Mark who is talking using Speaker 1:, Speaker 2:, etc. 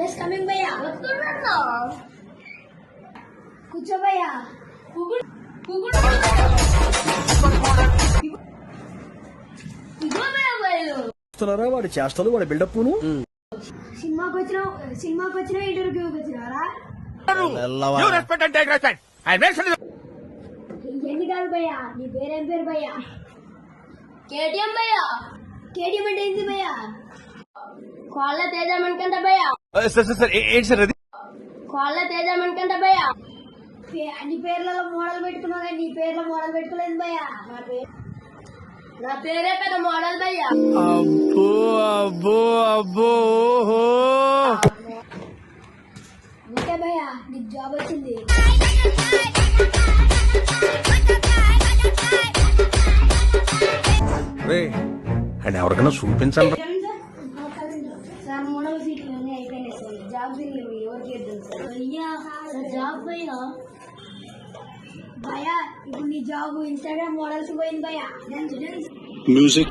Speaker 1: Just coming భయ్యా. వస్తున్నా. కూర్చో భయ్యా.
Speaker 2: వస్తున్నారా వాడి చేష్టలు వాడి బిల్డప్
Speaker 1: సినిమాకి వచ్చిన ఇంటర్వ్యూకి వచ్చినారా? ఎన్ని కాదు భయ్యా. నీ పేరేం పేరు భయ్యా? కేటీఎం భయ్యా. కేటీఎం అంటే ఏంటి భయ్యా? కోళ్ళ తేజం అనుకుంటా భయ్యా. కోళ్ళ తేజం అనుకుంటా భయ్యా. అన్ని పేర్లలో మోడల్ పెట్టుకున్నావు కానీ నీ పేర్లో మోడల్ పెట్టుకోలేదు భయ్యా. నా పేరే పెద్ద మోడల్ భయ్యా.
Speaker 2: అబ్బో అబ్బో అబ్బో.
Speaker 1: ఓకే భయ్యా, నీకు జాబ్ వచ్చింది.
Speaker 2: అండ్ ఎవరికైనా చూపించండి.
Speaker 1: సార్ మోడల్ సీట్లు అన్నీ అయిపోయినాయి సార్. జాబ్ ఎవరికి ఇద్దాం సార్? భయ్యా జాబ్ భయ్యా. భయ్యా ఇప్పుడు నీ జాబ్ ఇన్స్టాగ్రామ్ మోడల్స్ పోయింది భయ్యా.
Speaker 3: Music.